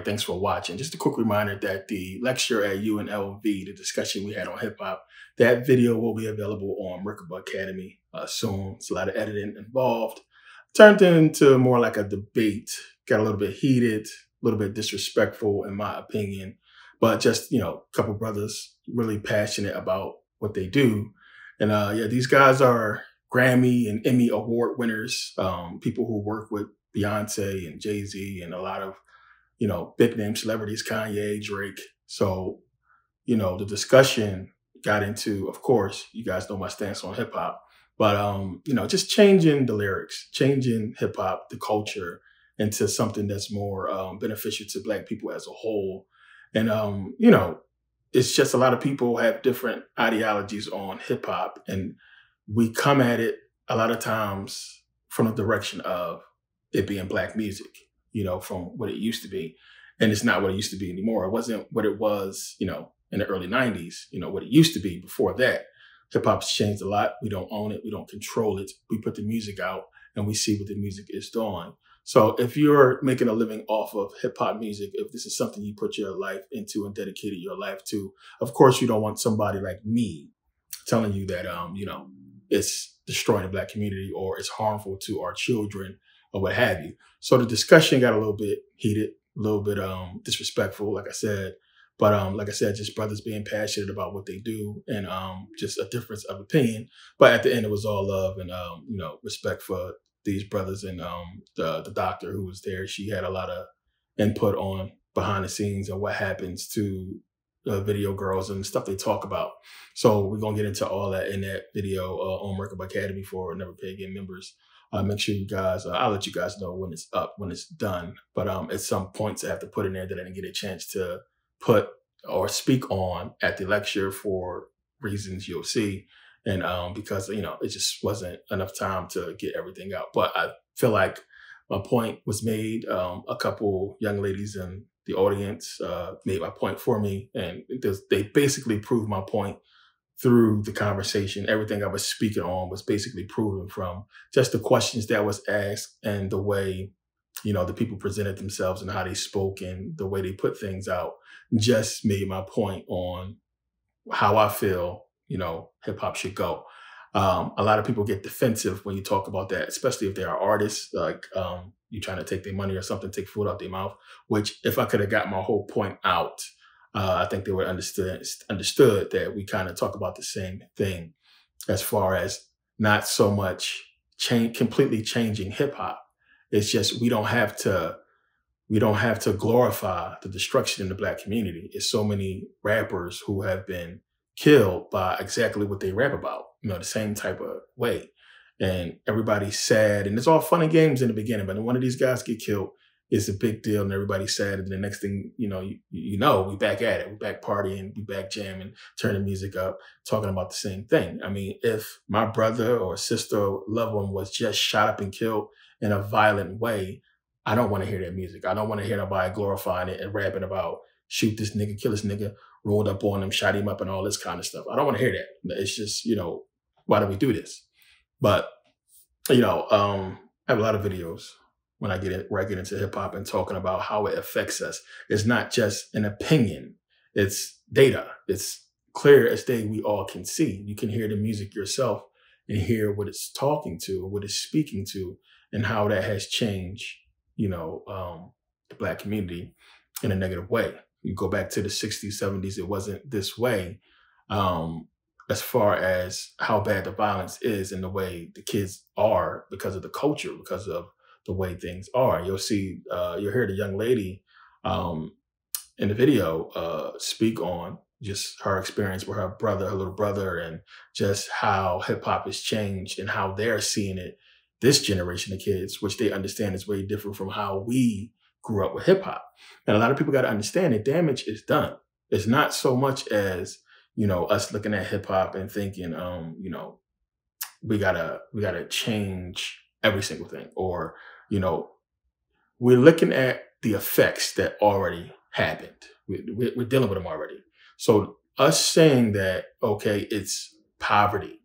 right, thanks for watching. Just a quick reminder that the lecture at UNLV, the discussion we had on hip hop, that video will be available on Merkabah Academy soon. It's a lot of editing involved. Turned into more like a debate, got a little bit heated, a little bit disrespectful in my opinion, but just, a couple brothers really passionate about what they do. And yeah, these guys are Grammy and Emmy award winners, people who work with Beyonce and Jay-Z and a lot of, big name celebrities, Kanye, Drake. So, the discussion got into, of course, you guys know my stance on hip hop, but, just changing the lyrics, changing hip hop, the culture into something that's more beneficial to Black people as a whole. And, it's just a lot of people have different ideologies on hip hop, and we come at it a lot of times from the direction of it being Black music, from what it used to be. And it's not what it used to be anymore. It wasn't what it was, in the early 90s, what it used to be before that. Hip hop's changed a lot. We don't own it. We don't control it. We put the music out and we see what the music is doing. So if you're making a living off of hip hop music, if this is something you put your life into and dedicated your life to, of course, you don't want somebody like me telling you that, it's destroying the Black community or it's harmful to our children or what have you. So the discussion got a little bit heated, a little bit disrespectful, like I said. But like I said, just brothers being passionate about what they do and just a difference of opinion. But at the end, it was all love and, respect for these brothers and the doctor who was there. She had a lot of input on behind the scenes and what happens to video girls and stuff they talk about. So we're going to get into all that in that video on Merkabah Academy for Never Pay Again members. Make sure you guys, I'll let you guys know when it's up, when it's done. But at some points I have to put in there that I didn't get a chance to put or speak on at the lecture for reasons you'll see. And because, it just wasn't enough time to get everything out. But I feel like my point was made. A couple young ladies in the audience made my point for me. And they basically proved my point through the conversation. Everything I was speaking on was basically proven from just the questions that was asked and the way, the people presented themselves and how they spoke and the way they put things out just made my point on how I feel, hip hop should go. A lot of people get defensive when you talk about that, especially if they are artists, like you trying to take their money or something, take food out their mouth, which if I could have got my whole point out, I think they would understood that we kind of talk about the same thing as far as not so much completely changing hip hop. It's just we don't have to glorify the destruction in the Black community. It's so many rappers who have been killed by exactly what they rap about, the same type of way. And everybody's sad and it's all fun and games in the beginning, but when one of these guys get killed, it's a big deal and everybody's sad. And the next thing, we back at it. We back partying, we back jamming, turning music up, talking about the same thing. I mean, if my brother or sister or loved one was just shot up and killed in a violent way, I don't want to hear that music. I don't want to hear nobody glorifying it and rapping about shoot this nigga, kill this nigga, rolled up on him, shot him up and all this kind of stuff. I don't want to hear that. It's just, why do we do this? But, I have a lot of videos where I get into hip hop and talking about how it affects us. It's not just an opinion. It's data. It's clear as day we all can see. You can hear the music yourself and hear what it's talking to, what it's speaking to, and how that has changed, the Black community in a negative way. You go back to the 60s, 70s, it wasn't this way as far as how bad the violence is and the way the kids are because of the culture, because of the way things are. You'll hear the young lady in the video speak on just her experience with her little brother, and just how hip hop has changed and how they're seeing it. This generation of kids, which they understand is very different from how we grew up with hip hop. And a lot of people got to understand that damage is done. It's not so much as, us looking at hip hop and thinking, we gotta change every single thing, or, we're looking at the effects that already happened. We're dealing with them already. So us saying that, okay, it's poverty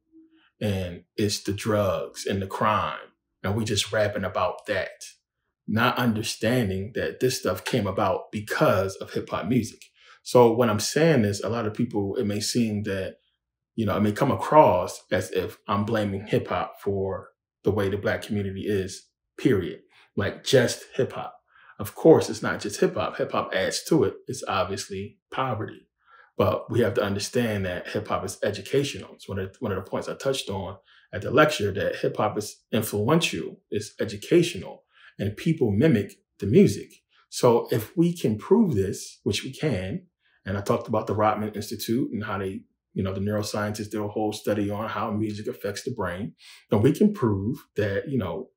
and it's the drugs and the crime, and we just rapping about that. not understanding that this stuff came about because of hip hop music. So when I'm saying this, a lot of people, it may seem that, it may come across as if I'm blaming hip hop for the way the black community is, period. Like just hip hop. Of course, it's not just hip hop. Hip hop adds to it. It's obviously poverty. But we have to understand that hip hop is educational. It's one of the points I touched on at the lecture, that hip hop is influential, it's educational, and people mimic the music. So if we can prove this, which we can, and I talked about the Rodman Institute and how they, the neuroscientists did a whole study on how music affects the brain, and we can prove that,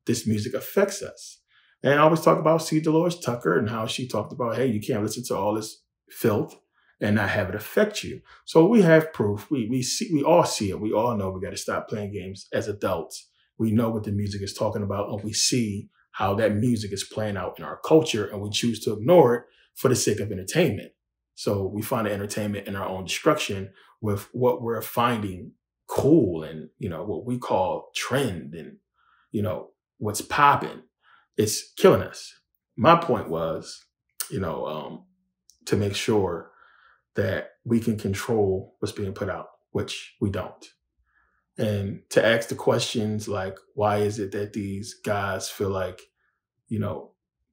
this music affects us. And I always talk about C. Dolores Tucker and how she talked about, hey, you can't listen to all this filth and not have it affect you. So we have proof. We all see it. We all know we got to stop playing games as adults. We know what the music is talking about, and we see how that music is playing out in our culture, and we choose to ignore it for the sake of entertainment. So we find the entertainment in our own destruction with what we're finding cool and, what we call trend and, what's popping. It's killing us. My point was, to make sure that we can control what's being put out, which we don't. And to ask the questions like, why is it that these guys feel like,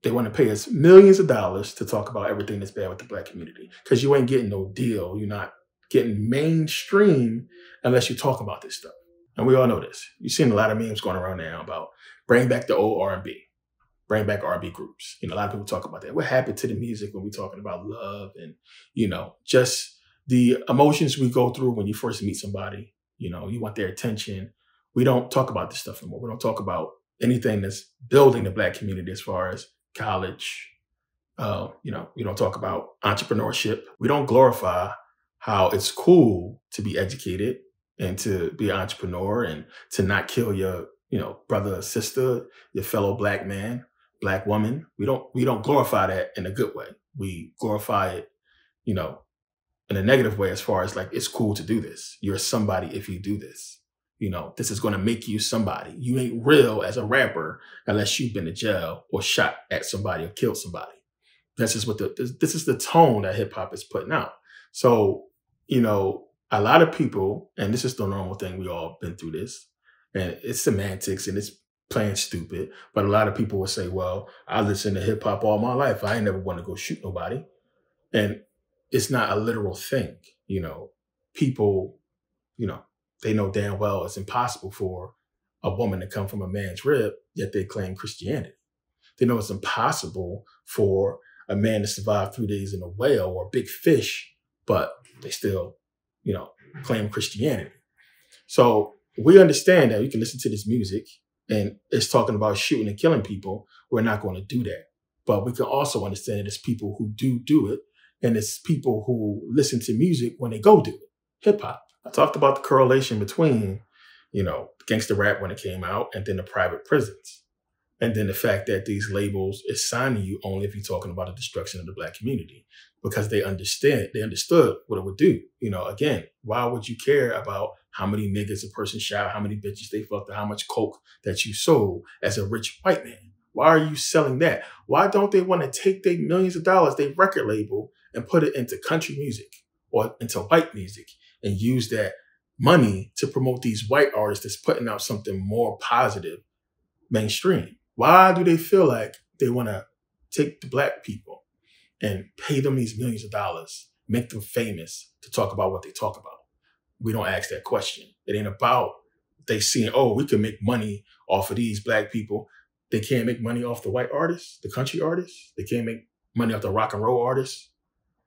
they want to pay us millions of dollars to talk about everything that's bad with the black community? Because you ain't getting no deal. You're not getting mainstream unless you talk about this stuff. And we all know this. You've seen a lot of memes going around now about bring back the old R&B. Bring back R&B groups. A lot of people talk about that. What happened to the music when we're talking about love and, just the emotions we go through when you first meet somebody? You want their attention. We don't talk about this stuff anymore. We don't talk about anything that's building the black community as far as college. We don't talk about entrepreneurship. We don't glorify how it's cool to be educated and to be an entrepreneur and to not kill your, brother or sister, your fellow black man, black woman. We don't glorify that in a good way. We glorify it, in a negative way, as far as like, it's cool to do this. You're somebody if you do this. This is going to make you somebody. You ain't real as a rapper unless you've been to jail or shot at somebody or killed somebody. This is the tone that hip hop is putting out. So, a lot of people, and this is the normal thing, we all been through this, and it's semantics and it's playing stupid. But a lot of people will say, well, I listened to hip hop all my life. I ain't never want to go shoot nobody. And it's not a literal thing. People, they know damn well it's impossible for a woman to come from a man's rib, yet they claim Christianity. They know it's impossible for a man to survive 3 days in a whale or a big fish, but they still, claim Christianity. So we understand that we can listen to this music and it's talking about shooting and killing people. We're not going to do that. But we can also understand that there's people who do it, and it's people who listen to music when they go do it. Hip hop. I talked about the correlation between, gangster rap when it came out and then the private prisons. And then the fact that these labels is signing you only if you're talking about the destruction of the black community, because they understood what it would do. Again, why would you care about how many niggas a person shot, how many bitches they fucked, or how much coke that you sold as a rich white man? Why are you selling that? Why don't they want to take their millions of dollars, their record label, and put it into country music or into white music and use that money to promote these white artists that's putting out something more positive mainstream? Why do they feel like they want to take the black people and pay them these millions of dollars, make them famous to talk about what they talk about? We don't ask that question. It ain't about they seeing, oh, we can make money off of these black people. They can't make money off the white artists, the country artists. They can't make money off the rock and roll artists.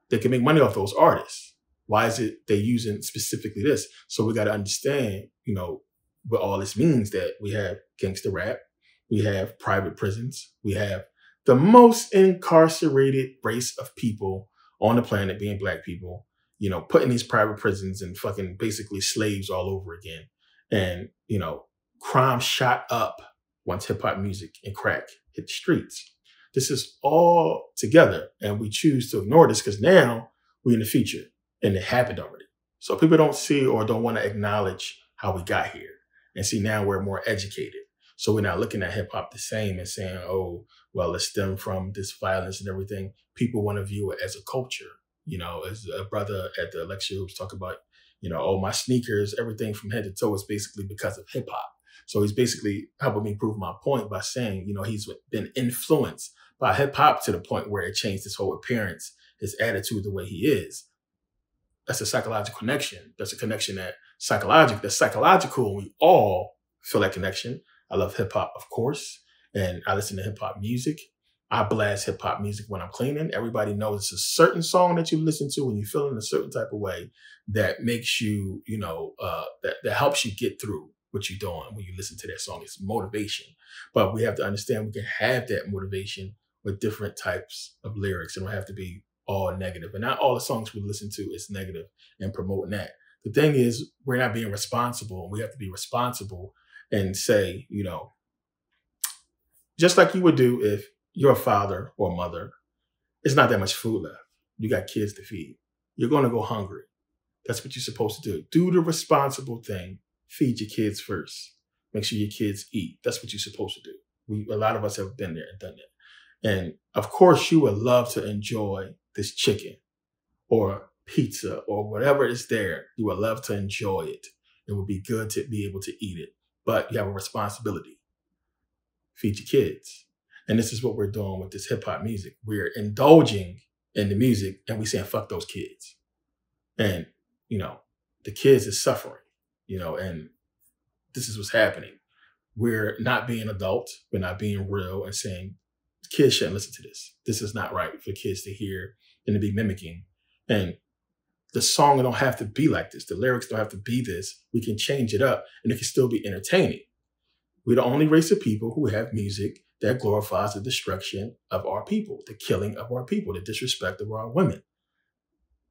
They can make money off those artists. Why is it they using specifically this? So we got to understand, what all this means, that we have gangster rap, we have private prisons, we have the most incarcerated race of people on the planet being black people, put in these private prisons and fucking basically slaves all over again. And, crime shot up once hip hop music and crack hit the streets. This is all together, and we choose to ignore this because now we're in the future and it happened already. So people don't see or don't want to acknowledge how we got here. And see, now we're more educated. So we're not looking at hip hop the same and saying, oh, well, it stemmed from this violence and everything. People want to view it as a culture. As a brother at the lecture who was talking about, oh, my sneakers, everything from head to toe is basically because of hip hop. So he's basically helping me prove my point by saying, he's been influenced by hip hop to the point where it changed his whole appearance, his attitude, the way he is. That's a psychological connection. That's a connection that's psychological. And we all feel that connection. I love hip hop, of course, and I listen to hip hop music. I blast hip hop music when I'm cleaning. Everybody knows it's a certain song that you listen to when you feel in a certain type of way that makes you, that helps you get through what you're doing when you listen to that song. It's motivation. But we have to understand we can have that motivation with different types of lyrics. It don't have to be all negative. And not all the songs we listen to is negative and promoting that. The thing is, we're not being responsible. We have to be responsible and say, just like you would do if you're a father or mother, it's not that much food left. You got kids to feed. You're going to go hungry. That's what you're supposed to do. Do the responsible thing. Feed your kids first. Make sure your kids eat. That's what you're supposed to do. A lot of us have been there and done that. And of course, you would love to enjoy this chicken or pizza or whatever is there. You would love to enjoy it. It would be good to be able to eat it. But you have a responsibility. Feed your kids. And this is what we're doing with this hip hop music. We're indulging in the music and we're saying, fuck those kids. And, the kids is suffering, and this is what's happening. We're not being adults. We're not being real and saying, kids shouldn't listen to this. This is not right for kids to hear and to be mimicking. And the song don't have to be like this. The lyrics don't have to be this. We can change it up and it can still be entertaining. We're the only race of people who have music that glorifies the destruction of our people, the killing of our people, the disrespect of our women.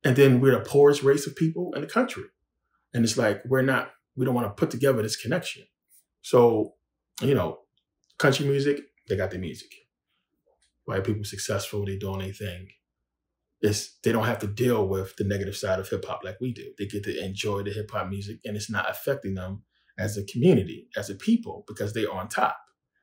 And then we're the poorest race of people in the country. And it's like, we don't want to put together this connection. So, country music, they got their music. White people successful, they doing their thing. They don't have to deal with the negative side of hip hop like we do. They get to enjoy the hip hop music and it's not affecting them as a community, as a people, because they're on top.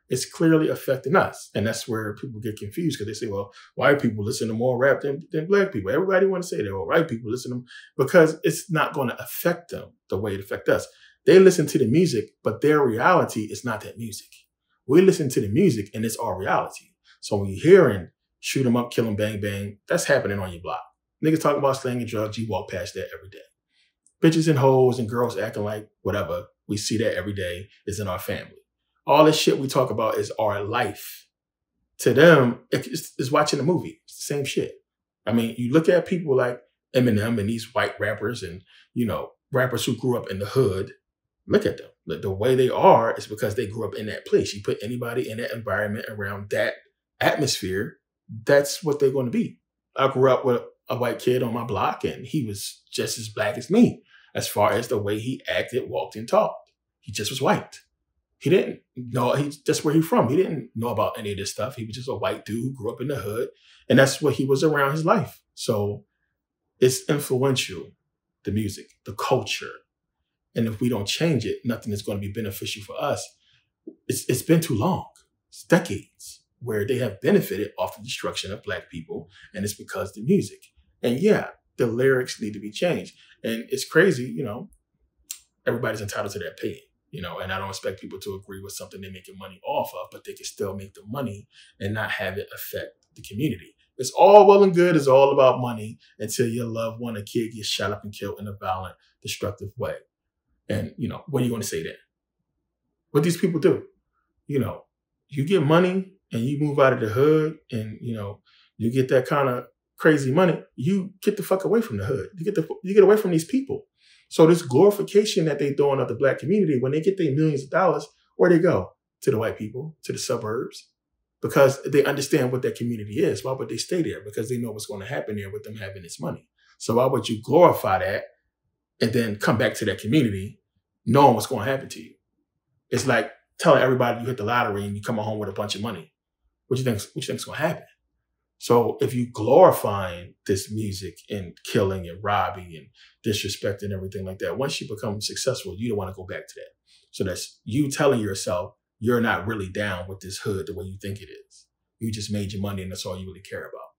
It's clearly affecting us. And that's where people get confused because they say, well, white people listen to more rap than black people. Everybody want to say that, well, white people listen to them because it's not going to affect them the way it affects us. They listen to the music, but their reality is not that music. We listen to the music and it's our reality. So when you're hearing shoot 'em up, kill 'em, bang, bang, that's happening on your block. Niggas talk about slang and drugs, you walk past that every day. Bitches and hoes and girls acting like whatever, we see that every day is in our family. All this shit we talk about is our life. To them, it's watching a movie. It's the same shit. I mean, you look at people like Eminem and these white rappers and, rappers who grew up in the hood, look at them. The way they are is because they grew up in that place. You put anybody in that environment around that atmosphere, that's what they're going to be. I grew up with a white kid on my block and he was just as black as me as far as the way he acted, walked, and talked. He just was white. He didn't know, that's where he's from. He didn't know about any of this stuff. He was just a white dude who grew up in the hood and that's what he was around his life. So it's influential, the music, the culture. And if we don't change it, nothing is going to be beneficial for us. It's been too long. It's decades where they have benefited off the destruction of black people. And it's because of the music. And yeah, the lyrics need to be changed. And it's crazy, everybody's entitled to their opinion. And I don't expect people to agree with something they're making money off of, but they can still make the money and not have it affect the community. It's all well and good. It's all about money until your loved one, a kid, gets shot up and killed in a violent, destructive way. And, what are you going to say then? What these people do? You get money and you move out of the hood and, you get that kind of crazy money, you get the fuck away from the hood. You get away from these people. So this glorification that they doing of the black community, when they get their millions of dollars, where they go? To the white people, to the suburbs, because they understand what that community is. Why would they stay there? Because they know what's going to happen there with them having this money. So why would you glorify that and then come back to that community knowing what's going to happen to you? It's like telling everybody you hit the lottery and you come home with a bunch of money. What you think's going to happen? So if you glorifying this music and killing and robbing and disrespecting everything like that, once you become successful, you don't want to go back to that. So that's you telling yourself you're not really down with this hood the way you think it is. You just made your money and that's all you really care about.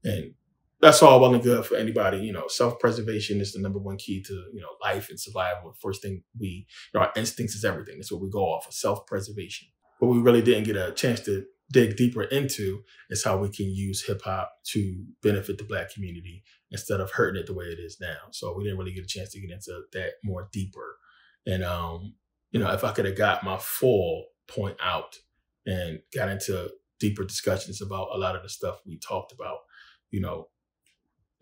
And that's all well and good for anybody. Self-preservation is the number one key to, life and survival. The first thing our instincts is everything. That's what we go off of, self-preservation. What we really didn't get a chance to dig deeper into is how we can use hip hop to benefit the Black community instead of hurting it the way it is now. So we didn't really get a chance to get into that more deeper. And, if I could have got my full point out and got into deeper discussions about a lot of the stuff we talked about,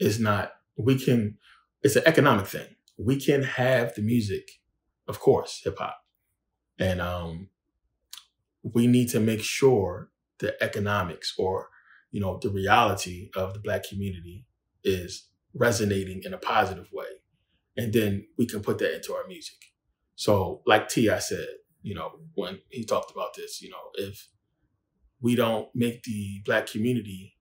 it's an economic thing. We can have the music, of course, hip hop. And we need to make sure the economics or, the reality of the Black community is resonating in a positive way. And then we can put that into our music. So like T.I. said, when he talked about this, if we don't make the Black community,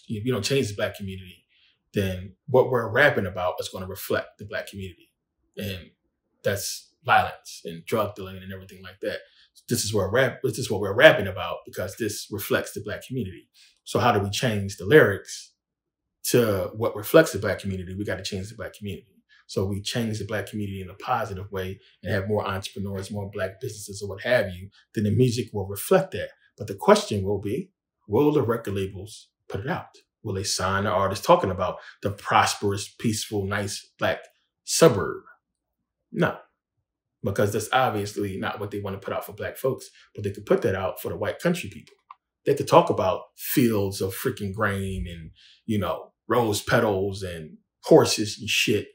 if we don't change the Black community, then what we're rapping about is going to reflect the Black community. And that's violence and drug dealing and everything like that. This is what we're rapping about because this reflects the Black community. So how do we change the lyrics to what reflects the Black community? We got to change the Black community. So we change the Black community in a positive way and have more entrepreneurs, more Black businesses or what have you, then the music will reflect that. But the question will be, will the record labels put it out? Will they sign the artist talking about the prosperous, peaceful, nice Black suburb? No, because that's obviously not what they want to put out for Black folks, but they could put that out for the white country people. They could talk about fields of freaking grain and, rose petals and horses and shit.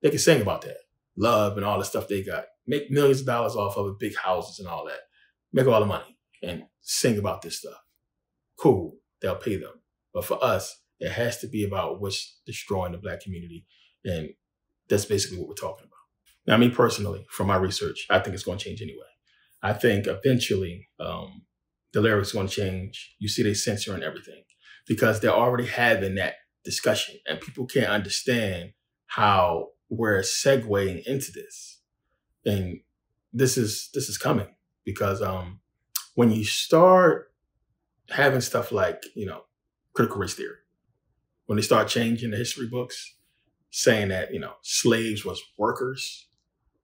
They can sing about that. Love and all the stuff they got. Make millions of dollars off of it, big houses and all that. Make all the money and sing about this stuff. Cool, they'll pay them. But for us, it has to be about what's destroying the Black community. And that's basically what we're talking about. Now, me personally, from my research, I think it's going to change anyway. I think eventually the lyrics are going to change. You see they censoring everything because they're already having that discussion and people can't understand how we're segueing into this. And this is coming because when you start having stuff like, critical race theory, when they start changing the history books, saying that, slaves was workers,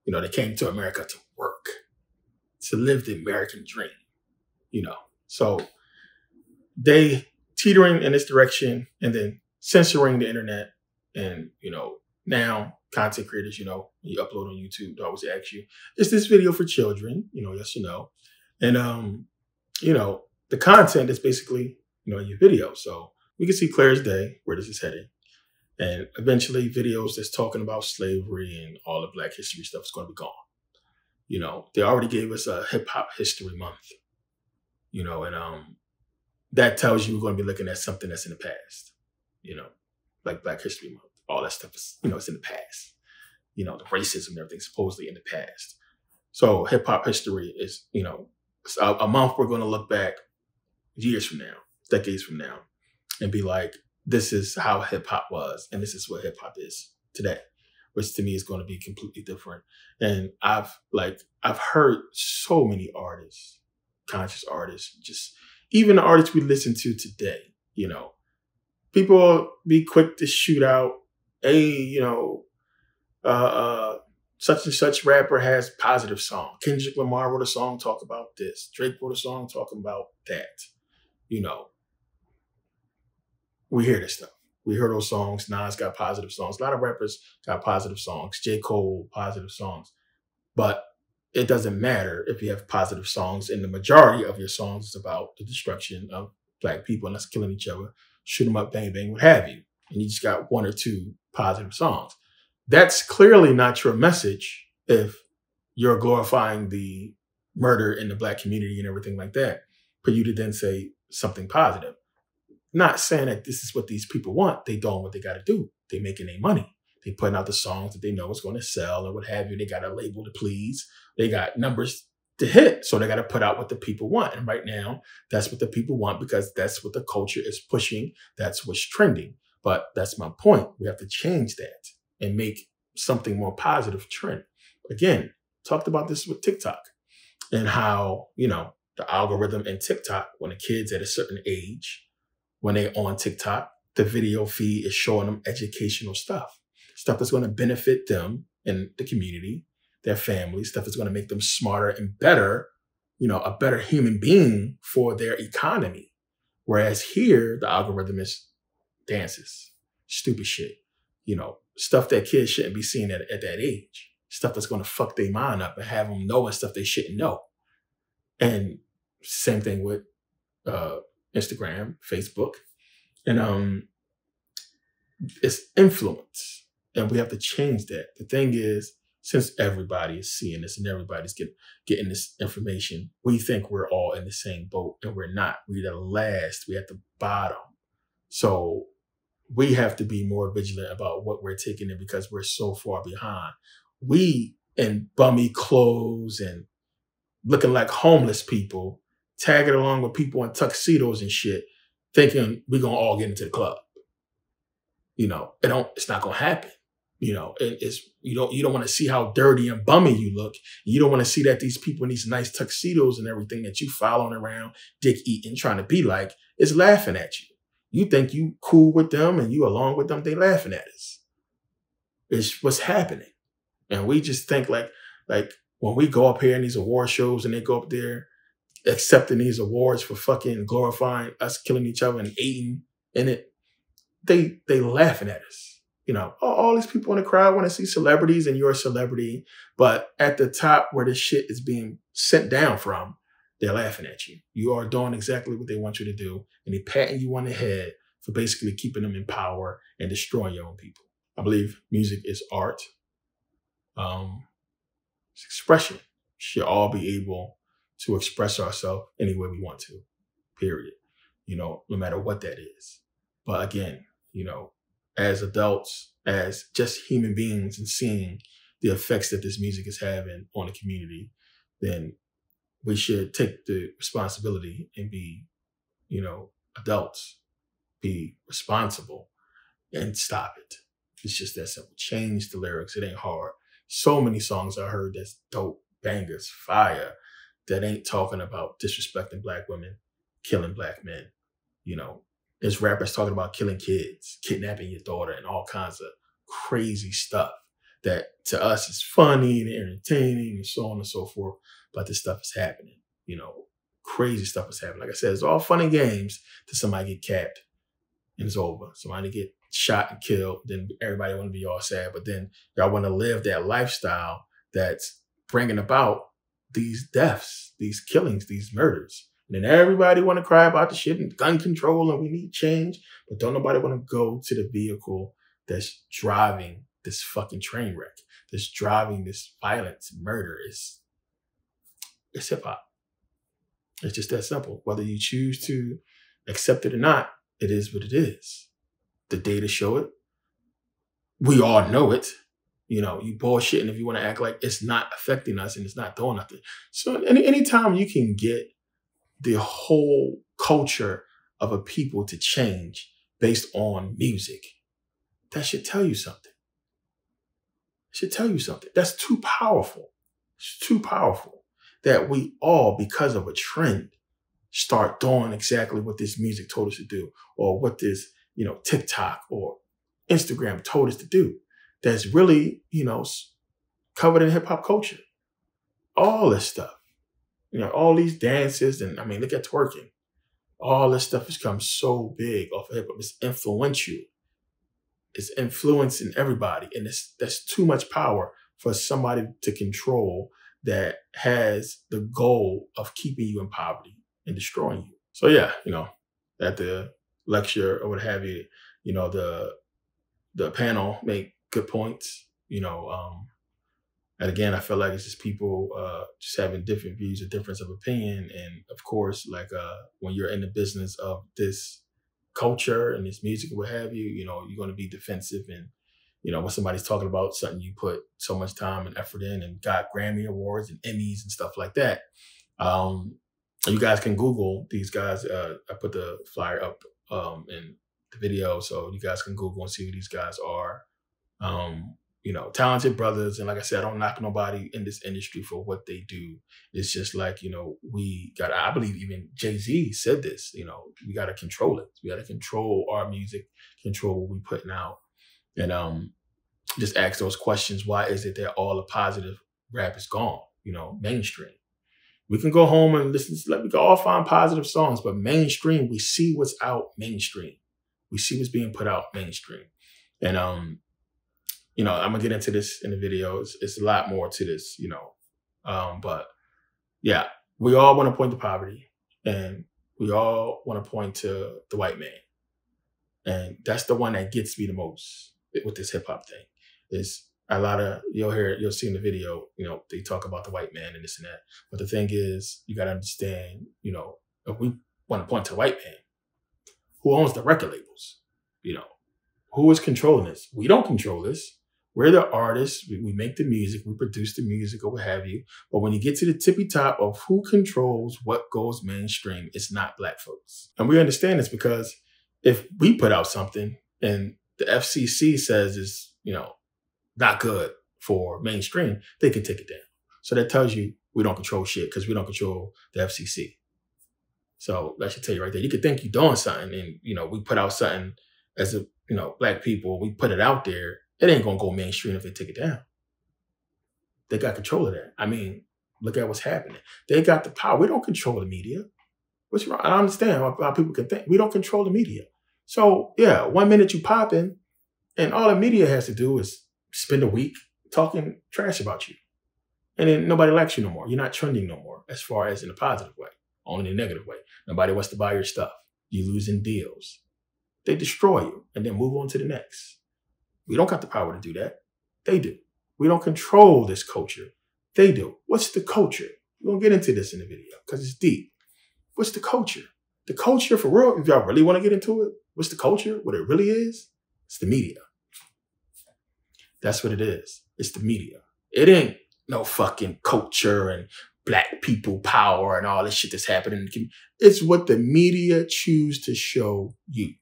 they came to America to work, to live the American dream, So they teetering in this direction and then censoring the internet and, now content creators, you upload on YouTube, they always ask you, is this video for children? Yes or no. And, the content is basically, your video. So we can see clear as day where this is heading. And eventually videos that's talking about slavery and all the Black history stuff is going to be gone. They already gave us a hip hop history month, and that tells you we're going to be looking at something that's in the past, like Black History Month. All that stuff is, it's in the past. The racism and everything supposedly in the past. So hip hop history is, a month we're going to look back years from now, decades from now, and be like, this is how hip hop was, and this is what hip hop is today, which to me is going to be completely different. And I've heard so many artists, conscious artists, just even the artists we listen to today, people be quick to shoot out, hey, such and such rapper has positive song. Kendrick Lamar wrote a song talk about this. Drake wrote a song talking about that. We hear this stuff. We hear those songs. Nas got positive songs. A lot of rappers got positive songs. J. Cole, positive songs. But it doesn't matter if you have positive songs and the majority of your songs is about the destruction of Black people and us killing each other, shoot them up, bang, bang, what have you. And you just got one or two positive songs. That's clearly not your message if you're glorifying the murder in the Black community and everything like that, for you to then say something positive. Not saying that this is what these people want. They doing what they got to do. They making their money. They putting out the songs that they know is going to sell or what have you. They got a label to please. They got numbers to hit. So they got to put out what the people want. And right now, that's what the people want because that's what the culture is pushing. That's what's trending. But that's my point. We have to change that and make something more positive trend. Again, talked about this with TikTok. and how, the algorithm in TikTok, when the kids at a certain age, when they on TikTok, the video feed is showing them educational stuff that's going to benefit them and the community, their family, stuff that's going to make them smarter and better, a better human being for their economy. Whereas here, the algorithm is dances, stupid shit, stuff that kids shouldn't be seeing at that age, stuff that's going to fuck their mind up and have them knowing stuff they shouldn't know. And same thing with Instagram, Facebook, and it's influence, and we have to change that. The thing is, since everybody is seeing this and everybody's getting this information, we think we're all in the same boat, and we're not. We're the last. We're at the bottom. So we have to be more vigilant about what we're taking in because we're so far behind. We in bummy clothes and looking like homeless people, tagging along with people in tuxedos and shit, thinking we're gonna all get into the club. It's not gonna happen. You don't want to see how dirty and bummy you look. You don't want to see that these people in these nice tuxedos and everything that you following around, dick eating, trying to be like, is laughing at you. You think you cool with them and you along with them, they laughing at us. It's what's happening. And we just think like when we go up here in these award shows and they go up there accepting these awards for fucking glorifying us killing each other and eating in it, they laughing at us. All these people in the crowd want to see celebrities and you're a celebrity, but at the top where this shit is being sent down from, they're laughing at you. You are doing exactly what they want you to do, and they're patting you on the head for basically keeping them in power and destroying your own people. I believe music is art. It's expression. We should all be able to express ourselves any way we want to, period. No matter what that is. But again, as adults, as just human beings, and seeing the effects that this music is having on the community, then we should take the responsibility and be, adults, be responsible and stop it. It's just that simple. Change the lyrics. It ain't hard. So many songs I heard that's dope, bangers, fire, that ain't talking about disrespecting Black women, killing Black men. There's rappers talking about killing kids, kidnapping your daughter, and all kinds of crazy stuff that to us is funny and entertaining and so on and so forth. But this stuff is happening. Crazy stuff is happening. Like I said, it's all fun and games till somebody get capped and it's over. Somebody get shot and killed. Then everybody want to be all sad. But then y'all want to live that lifestyle that's bringing about these deaths, these killings, these murders. And then everybody want to cry about the shit and gun control and we need change. But don't nobody want to go to the vehicle that's driving this fucking train wreck, that's driving this violence, murder. It's hip hop. It's just that simple. Whether you choose to accept it or not, it is what it is. The data show it. We all know it. You bullshitting if you want to act like it's not affecting us and it's not doing nothing. So anytime you can get the whole culture of a people to change based on music, that should tell you something. It should tell you something. That's too powerful. It's too powerful that we all, because of a trend, start doing exactly what this music told us to do, or what this, TikTok or Instagram told us to do. That's really, covered in hip hop culture. All this stuff. All these dances, and look at twerking. All this stuff has come so big off of hip hop. It's influential. It's influencing everybody. And that's too much power for somebody to control that has the goal of keeping you in poverty and destroying you. So yeah, at the lecture or what have you, the panel made good points, and again, I feel like it's just people just having different views, a difference of opinion. And of course, when you're in the business of this culture and this music or what have you, you're going to be defensive. And, when somebody's talking about something you put so much time and effort in and got Grammy Awards and Emmys and stuff like that. You guys can Google these guys. I put the flyer up in the video, so you guys can Google and see who these guys are. talented brothers. And like I said, I don't knock nobody in this industry for what they do. It's just like, I believe even Jay-Z said this, we got to control it. We got to control our music, control what we putting out. And just ask those questions. Why is it that all the positive rap is gone, mainstream? We can go home and listen, we can all find positive songs, but mainstream, we see what's out mainstream. We see what's being put out mainstream. And, I'm going to get into this in the video. It's a lot more to this, but yeah, we all want to point to poverty, and we all want to point to the white man. And that's the one that gets me the most with this hip hop thing. Is a lot of, you'll see in the video, they talk about the white man and this and that. But the thing is, you got to understand, if we want to point to the white man, who owns the record labels? Who is controlling this? We don't control this. We're the artists. We make the music. We produce the music or what have you. But when you get to the tippy top of who controls what goes mainstream, it's not Black folks. And we understand this because if we put out something and the FCC says it's, not good for mainstream, they can take it down. So that tells you we don't control shit because we don't control the FCC. So that should tell you right there. You could think you're doing something and, we put out something as a, Black people, we put it out there. It ain't going to go mainstream if they take it down. They got control of that. I mean, look at what's happening. They got the power. We don't control the media. What's wrong? I don't understand how people can think. We don't control the media. So yeah, 1 minute you pop in and all the media has to do is spend a week talking trash about you. And then nobody likes you no more. You're not trending no more as far as in a positive way, only in a negative way. Nobody wants to buy your stuff. You're losing deals. They destroy you and then move on to the next. We don't got the power to do that. They do. We don't control this culture. They do. What's the culture? We're going to get into this in the video because it's deep. What's the culture? The culture for real, if y'all really want to get into it, what's the culture? What it really is? It's the media. That's what it is. It's the media. It ain't no fucking culture and Black people power and all this shit that's happening. It's what the media choose to show you.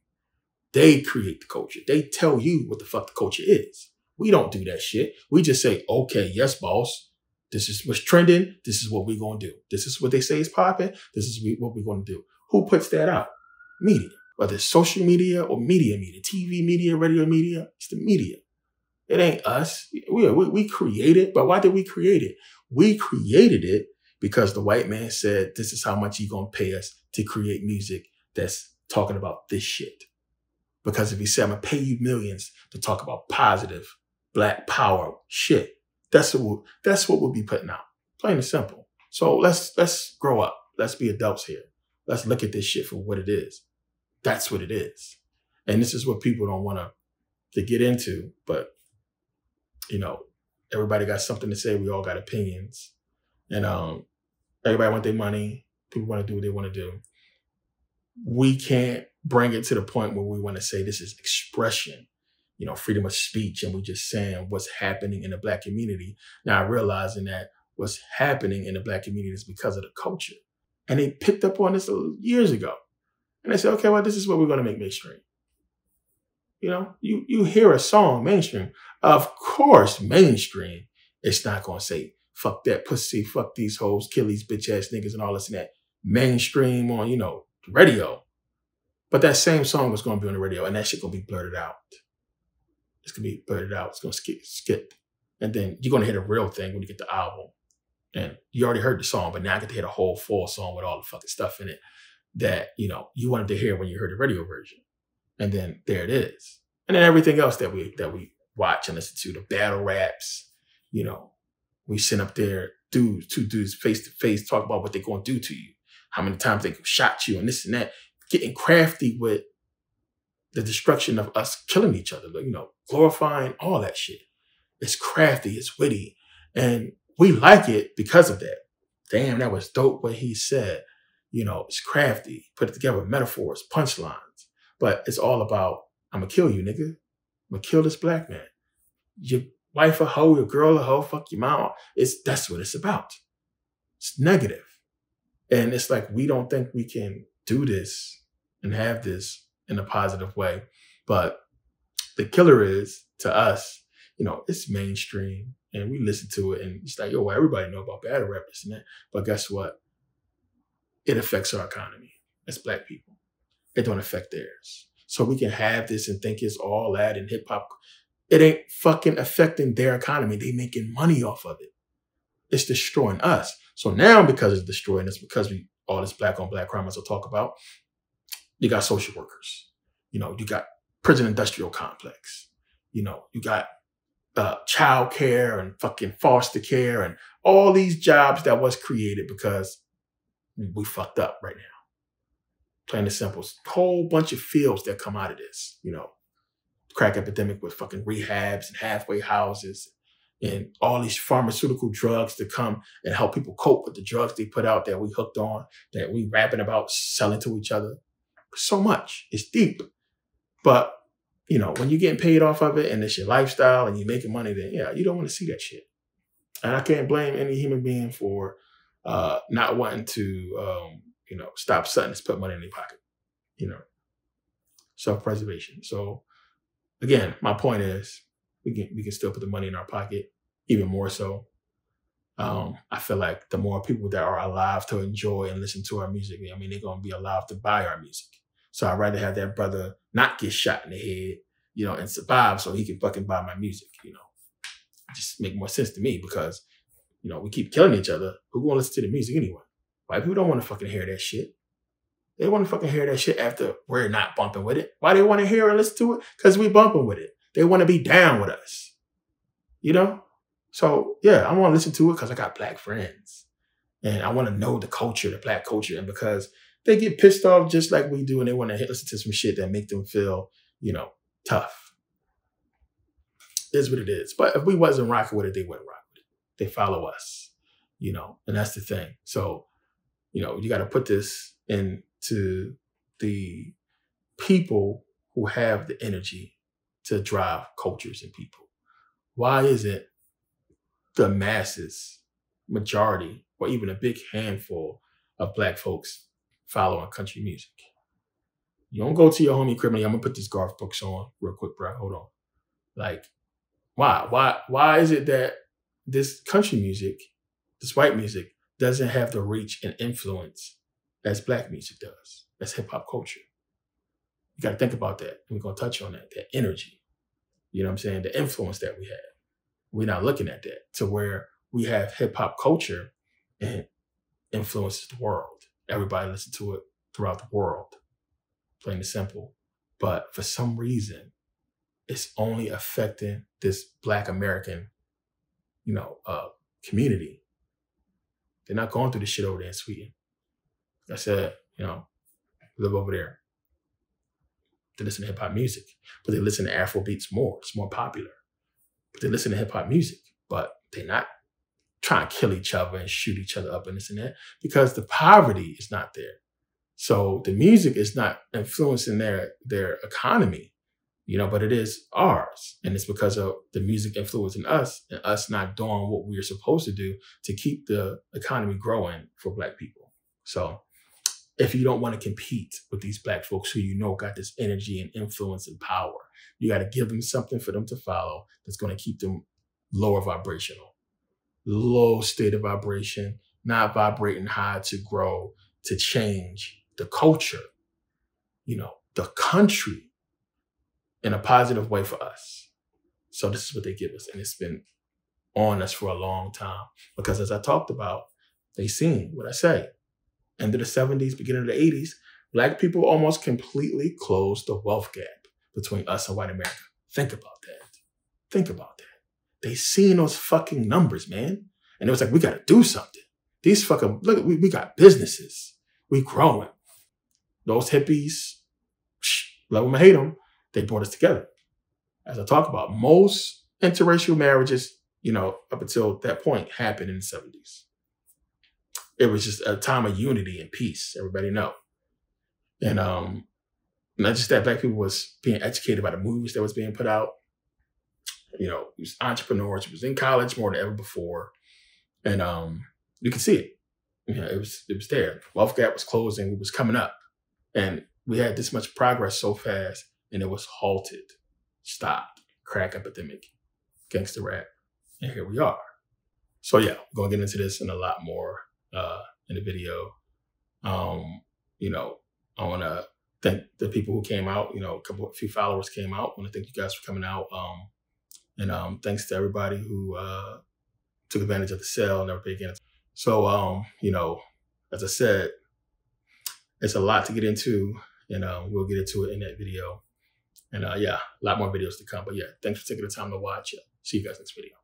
They create the culture. They tell you what the fuck the culture is. We don't do that shit. We just say, okay, yes, boss. This is what's trending. This is what we're going to do. This is what they say is popping. This is what we're going to do. Who puts that out? Media. Whether it's social media or media, TV media, radio media, it's the media. It ain't us. We create it, but why did we create it? We created it because the white man said, this is how much you're going to pay us to create music that's talking about this shit. Because if he said, I'm going to pay you millions to talk about positive Black power shit, that's what we'll be putting out. Plain and simple. So let's grow up. Let's be adults here. Let's look at this shit for what it is. That's what it is. And this is what people don't want to get into, but everybody got something to say. We all got opinions. And everybody want their money. People want to do what they want to do. We can't bring it to the point where we want to say this is expression, freedom of speech, and we're just saying what's happening in the Black community. Now realizing that what's happening in the Black community is because of the culture. And they picked up on this years ago. And they said, okay, well, this is what we're going to make mainstream. You hear a song mainstream. Of course, mainstream, it's not going to say, fuck that pussy, fuck these hoes, kill these bitch ass niggas and all this and that. Mainstream on, radio. But that same song was going to be on the radio and that shit going to be blurted out. It's going to be blurted out. It's going to skip. And then you're going to hear the real thing when you get the album. And you already heard the song, but now I get to hear the whole full song with all the fucking stuff in it that, you wanted to hear when you heard the radio version. And then there it is. And then everything else that we watch and listen to, the battle raps, we sit up there, two dudes face to face, talk about what they're going to do to you, how many times they shot you and this and that, getting crafty with the destruction of us killing each other, glorifying all that shit. It's crafty, it's witty, and we like it because of that. Damn, that was dope what he said. It's crafty, put it together with metaphors, punchlines. But it's all about, I'm going to kill you, nigga. I'm going to kill this Black man. Your wife a hoe, your girl a hoe, fuck your mom. That's what it's about. It's negative. And it's like, we don't think we can do this and have this in a positive way. But the killer is, to us, it's mainstream and we listen to it and it's like, yo, well, everybody know about battle rap, this and that. But guess what? It affects our economy as Black people. It don't affect theirs. So we can have this and think it's all that in hip hop. It ain't fucking affecting their economy. They making money off of it. It's destroying us. So now because it's destroying us, because we all this Black on Black crime as I'll talk about, you got social workers. You got prison industrial complex. You got child care and fucking foster care and all these jobs that was created because we fucked up right now. Plain and simple. Whole bunch of fields that come out of this, crack epidemic with fucking rehabs and halfway houses and all these pharmaceutical drugs to come and help people cope with the drugs they put out that we hooked on, that we rapping about selling to each other. So much. It's deep. But, when you're getting paid off of it and it's your lifestyle and you're making money, then yeah, you don't want to see that shit. And I can't blame any human being for not wanting to, stop something that's put money in their pocket, self-preservation. So again, my point is we can still put the money in our pocket, even more so. I feel like the more people that are alive to enjoy and listen to our music, they're going to be alive to buy our music. So I'd rather have that brother not get shot in the head, and survive so he can fucking buy my music, It just make more sense to me because, we keep killing each other. Who gonna listen to the music anyway? White people don't want to fucking hear that shit. They want to fucking hear that shit after we're not bumping with it. Why they want to hear and listen to it? Because we bumping with it. They want to be down with us. So yeah, I want to listen to it because I got Black friends. And I want to know the culture, the Black culture. And because they get pissed off just like we do and they want to listen to some shit that make them feel, tough. It's what it is. But if we wasn't rocking with it, they wouldn't rock with it. They follow us, and that's the thing. So, you got to put this into the people who have the energy to drive cultures and people. Why isn't the masses, majority, or even a big handful of Black folks following country music? You don't go to your homie crib and I'm gonna put this Garth Brooks on real quick, bro. Hold on. Like, why is it that this country music, this white music, doesn't have the reach and influence as Black music does, as hip hop culture? You got to think about that. And we're going to touch on that energy. You know what I'm saying? The influence that we have. We're not looking at that to where we have hip hop culture and influences the world. Everybody listens to it throughout the world. Plain and simple. But for some reason, it's only affecting this Black American, community. They're not going through the shit over there in Sweden. Like I said, live over there. They listen to hip hop music, but they listen to Afro beats more. It's more popular. But they listen to hip hop music, but they're not trying to kill each other and shoot each other up and this and that because the poverty is not there. So the music is not influencing their economy, but it is ours. And it's because of the music influencing us and us not doing what we're supposed to do to keep the economy growing for Black people. So if you don't want to compete with these Black folks who got this energy and influence and power, you got to give them something for them to follow that's going to keep them lower vibrational, low state of vibration, not vibrating high to grow, to change the culture, the country in a positive way for us. So this is what they give us. And it's been on us for a long time because as I talked about, they seen what I say. End of the 70s, beginning of the 80s, Black people almost completely closed the wealth gap between us and white America. Think about that. Think about that. They seen those fucking numbers, man. And it was like, we got to do something. These fucking, look, we got businesses. We growing. Those hippies, love them or hate them, they brought us together. As I talk about, most interracial marriages, up until that point happened in the 70s. It was just a time of unity and peace. Everybody know. And not just that, Black people was being educated by the movies that was being put out. It was entrepreneurs. It was in college more than ever before. And you can see it. It was there. Wealth gap was closing. It was coming up. And we had this much progress so fast and it was halted, stopped, crack epidemic. gangster rap. And here we are. So yeah, we're gonna get into this and a lot more in the video. You know, I wanna thank the people who came out. You know, a few followers came out. I wanna thank you guys for coming out. And thanks to everybody who took advantage of the sale and everything again. So you know, as I said, it's a lot to get into, and we'll get into it in that video. And yeah, a lot more videos to come. But yeah, thanks for taking the time to watch. See you guys next video.